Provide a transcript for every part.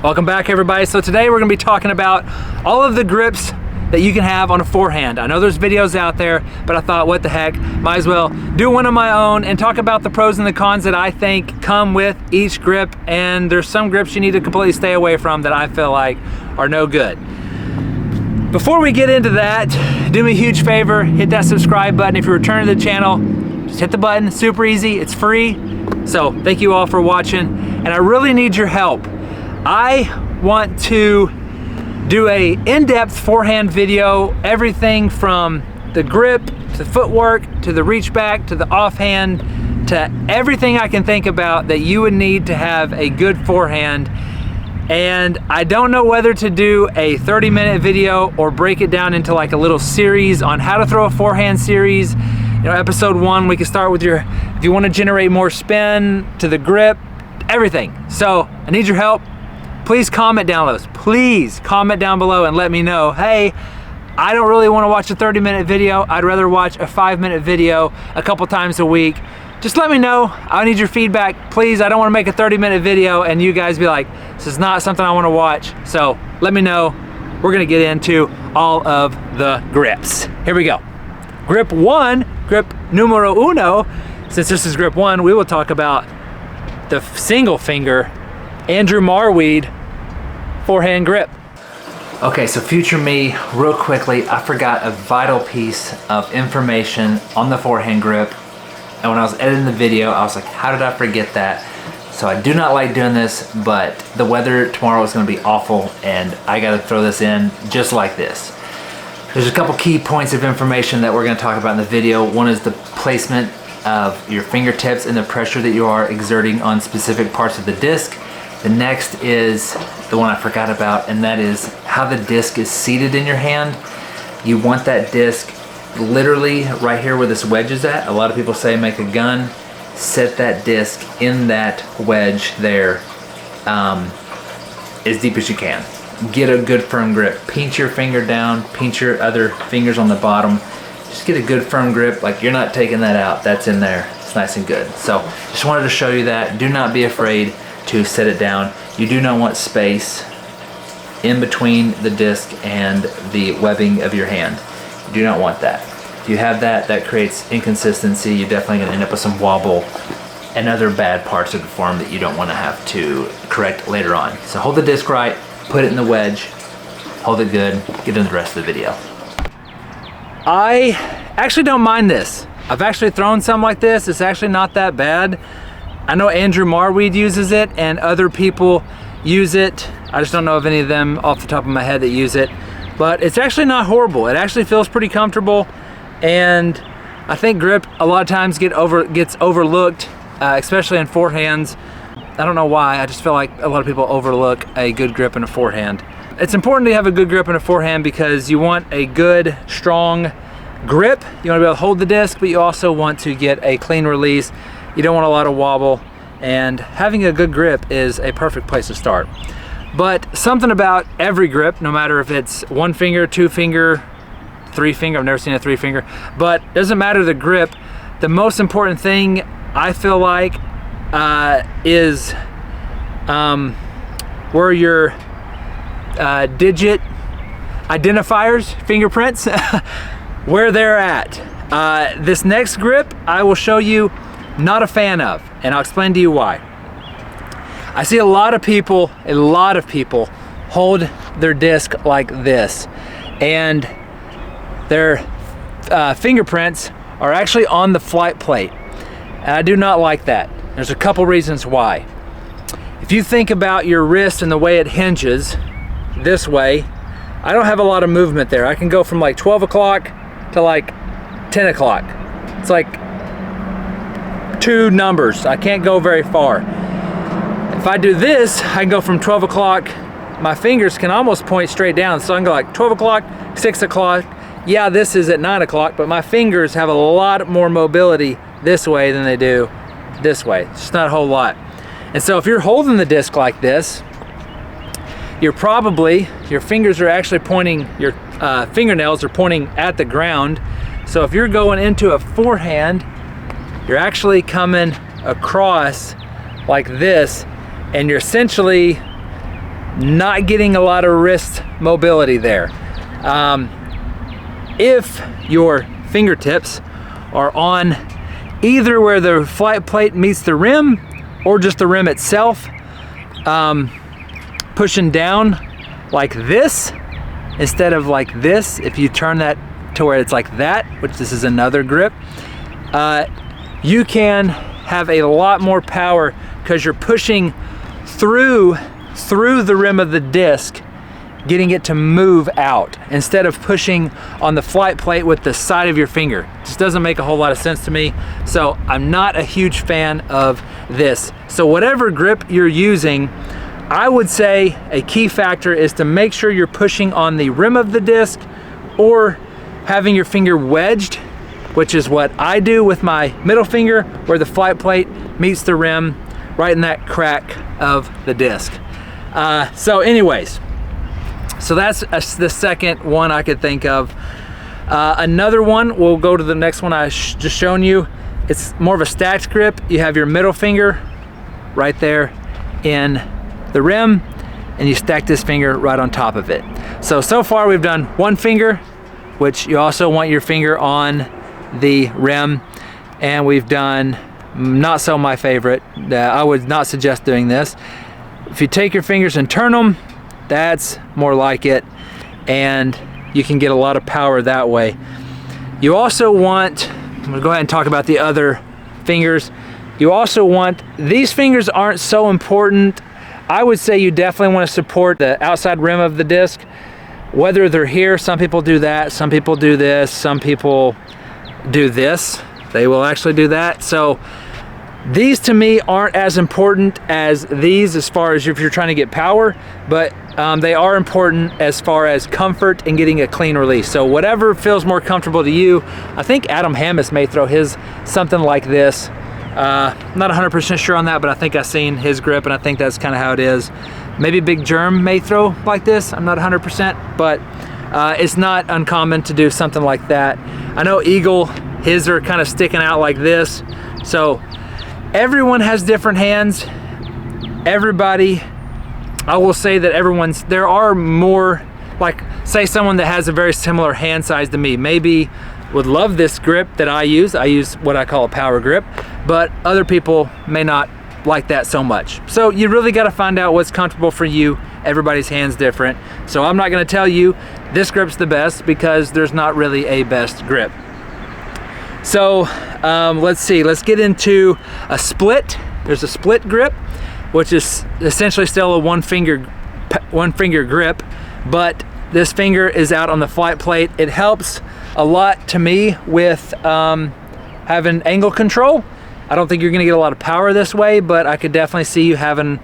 Welcome back, everybody. So today we're gonna be talking about all of the grips that you can have on a forehand. I know there's videos out there, but I thought, what the heck, might as well do one of my own and talk about the pros and the cons that I think come with each grip. And there's some grips you need to completely stay away from that I feel like are no good. Before we get into that, do me a huge favor, hit that subscribe button. If you're returning to the channel, just hit the button, super easy, it's free. So thank you all for watching, and I really need your help. I want to do a in-depth forehand video, everything from the grip, to footwork, to the reach back, to the offhand, to everything I can think about that you would need to have a good forehand. And I don't know whether to do a 30-minute video or break it down into like a little series on how to throw a forehand series. You know, episode 1, we can start with your, if you want to generate more spin, to the grip, everything. So I need your help. Please comment down below. Please comment down below and let me know, hey, I don't really want to watch a 30-minute video. I'd rather watch a 5-minute video a couple times a week. Just let me know. I need your feedback. Please, I don't want to make a 30-minute video and you guys be like, this is not something I want to watch. So let me know. We're going to get into all of the grips. Here we go. Grip 1, grip numero uno. Since this is grip 1, we will talk about the single finger Andrew Marweed forehand grip. Okay, so future me, real quickly, I forgot a vital piece of information on the forehand grip. And when I was editing the video, I was like, how did I forget that? So I do not like doing this, but the weather tomorrow is gonna be awful and I gotta throw this in just like this. There's a couple key points of information that we're gonna talk about in the video. One is the placement of your fingertips and the pressure that you are exerting on specific parts of the disc. The next is the one I forgot about, and that is how the disc is seated in your hand. You want that disc literally right here where this wedge is at. A lot of people say make a gun, set that disc in that wedge there as deep as you can. Get a good firm grip. Pinch your finger down, pinch your other fingers on the bottom. Just get a good firm grip, like you're not taking that out, that's in there. It's nice and good. So just wanted to show you that. Do not be afraid to set it down. You do not want space in between the disc and the webbing of your hand. You do not want that. If you have that, that creates inconsistency. You're definitely gonna end up with some wobble and other bad parts of the form that you don't wanna have to correct later on. So hold the disc right, put it in the wedge, hold it good, get into the rest of the video. I actually don't mind this. I've actually thrown some like this. It's actually not that bad. I know Andrew Marweed uses it and other people use it. I just don't know of any of them off the top of my head that use it, but it's actually not horrible. It actually feels pretty comfortable, and I think grip a lot of times gets overlooked, especially in forehands. I don't know why, I just feel like a lot of people overlook a good grip in a forehand. It's important to have a good grip in a forehand because you want a good, strong grip. You want to be able to hold the disc, but you also want to get a clean release. You don't want a lot of wobble, and having a good grip is a perfect place to start. But something about every grip, no matter if it's 1 finger, 2 finger, 3 finger, I've never seen a 3 finger, but it doesn't matter the grip. The most important thing I feel like is where your digit identifiers, fingerprints, where they're at. This next grip I will show you, not a fan of, and I'll explain to you why. I see a lot of people hold their disc like this, and their fingerprints are actually on the flight plate. And I do not like that. There's a couple reasons why. If you think about your wrist and the way it hinges this way, I don't have a lot of movement there. I can go from like 12 o'clock to like 10 o'clock. It's like 2 numbers. I can't go very far. If I do this, I can go from 12 o'clock, my fingers can almost point straight down. So I can go like 12 o'clock, 6 o'clock. Yeah, this is at 9 o'clock, but my fingers have a lot more mobility this way than they do this way. It's just not a whole lot. And so if you're holding the disc like this, your fingers are actually pointing, your fingernails are pointing at the ground. So if you're going into a forehand, you're actually coming across like this, and you're essentially not getting a lot of wrist mobility there. If your fingertips are on either where the flight plate meets the rim or just the rim itself, pushing down like this instead of like this, if you turn that to where it's like that, which this is another grip, you can have a lot more power because you're pushing through the rim of the disc, getting it to move out instead of pushing on the flight plate with the side of your finger. It just doesn't make a whole lot of sense to me. So I'm not a huge fan of this. So whatever grip you're using, I would say a key factor is to make sure you're pushing on the rim of the disc or having your finger wedged, which is what I do with my middle finger, where the flight plate meets the rim, right in that crack of the disc. So anyways, so that's the second one I could think of. Another one, we'll go to the next one I just shown you. It's more of a stacked grip. You have your middle finger right there in the rim, and you stack this finger right on top of it. So far we've done one finger, which you also want your finger on the rim, and we've done not so my favorite. I would not suggest doing this. If you take your fingers and turn them, that's more like it, and you can get a lot of power that way. You also want, I'm gonna go ahead and talk about the other fingers. You also want, these fingers aren't so important. I would say you definitely want to support the outside rim of the disc, whether they're here. Some people do that, some people do this, some people do this. They will actually do that. So these to me aren't as important as these as far as if you're trying to get power, but they are important as far as comfort and getting a clean release. So whatever feels more comfortable to you. I think Adam Hammis may throw his something like this. I'm not 100% sure on that, but I think I've seen his grip, and I think that's kind of how it is. Maybe Big Germ may throw like this. I'm not 100%, but it's not uncommon to do something like that. I know Eagle, his are kind of sticking out like this. So everyone has different hands. Everybody, I will say that there are more, like say someone that has a very similar hand size to me, maybe would love this grip that I use. I use what I call a power grip, but other people may not like that so much. So you really got to find out what's comfortable for you. Everybody's hand's different. So I'm not going to tell you this grip's the best, because there's not really a best grip. So let's see, let's get into a split. There's a split grip, which is essentially still a one finger grip, but this finger is out on the flight plate. It helps a lot to me with having angle control. I don't think you're gonna get a lot of power this way, but I could definitely see you having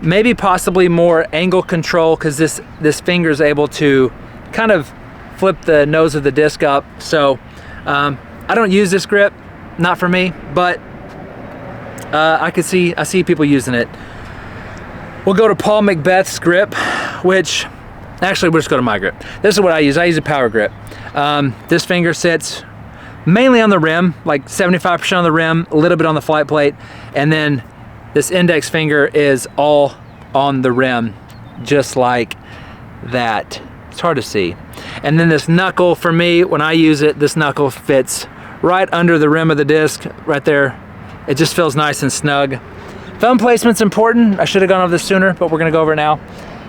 maybe possibly more angle control, because this finger is able to kind of flip the nose of the disc up. So I don't use this grip, not for me, but I see people using it. We'll go to Paul McBeth's grip, which actually we'll just go to my grip. This is what I use. I use a power grip. This finger sits mainly on the rim, like 75% on the rim, a little bit on the flight plate, and then this index finger is all on the rim, just like that. It's hard to see. And then this knuckle, for me, when I use it, this knuckle fits right under the rim of the disc, right there. It just feels nice and snug. Thumb placement's important. I should have gone over this sooner, but we're gonna go over it now.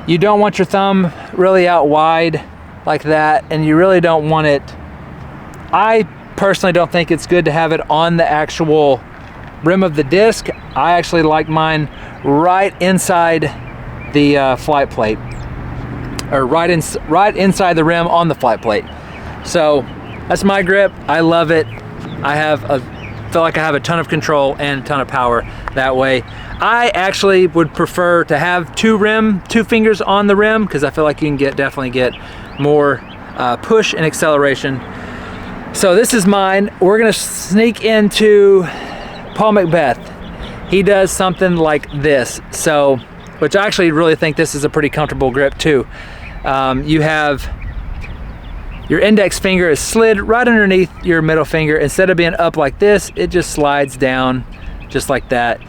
You don't want your thumb really out wide like that, and you really don't want it, I personally don't think it's good to have it on the actual rim of the disc. I actually like mine right inside the flight plate, or right inside the rim on the flight plate. So that's my grip. I love it. I feel like I have a ton of control and a ton of power that way. I actually would prefer to have two fingers on the rim, because I feel like you can definitely get more push and acceleration. So this is mine. We're gonna sneak into Paul McBeth. He does something like this. So, which I actually really think this is a pretty comfortable grip too. You have your index finger is slid right underneath your middle finger. Instead of being up like this, it just slides down just like that.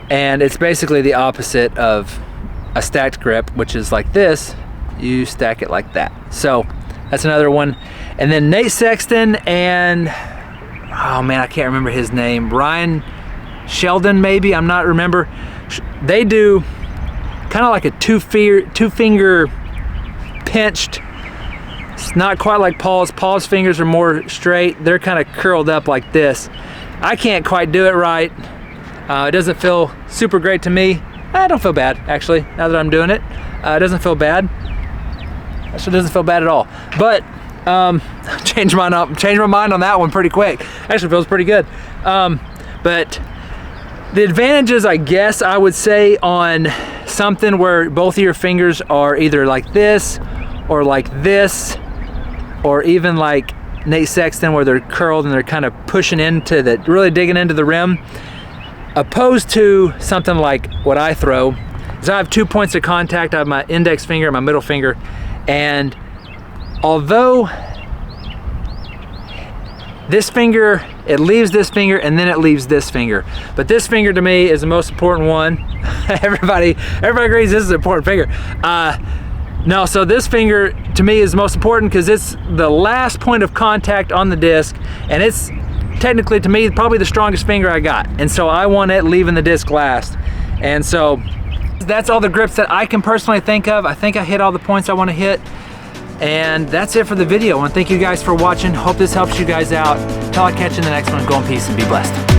And it's basically the opposite of a stacked grip, which is like this, you stack it like that. So that's another one. And then Nate Sexton and, oh man, I can't remember his name. Ryan Sheldon, maybe, I'm not remember. They do kind of like a two finger pinched. It's not quite like Paul's. Paul's fingers are more straight. They're kind of curled up like this. I can't quite do it right. It doesn't feel super great to me. I don't feel bad, actually, now that I'm doing it. It doesn't feel bad. Actually, doesn't feel bad at all. But changed my mind on that one pretty quick. Actually feels pretty good. But the advantages, I guess I would say, on something where both of your fingers are either like this or like this, or even like Nate Sexton where they're curled and they're kind of pushing into the, really digging into the rim, opposed to something like what I throw, is I have 2 points of contact. I have my index finger and my middle finger, and although this finger, it leaves this finger and then it leaves this finger, but this finger to me is the most important one. everybody agrees this is an important finger. No, so this finger to me is most important because it's the last point of contact on the disc, and it's technically, to me, probably the strongest finger I got. And so I want it leaving the disc last. And so that's all the grips that I can personally think of. I think I hit all the points I want to hit. And that's it for the video. I want to thank you guys for watching. Hope this helps you guys out. Until I catch you in the next one, go in peace and be blessed.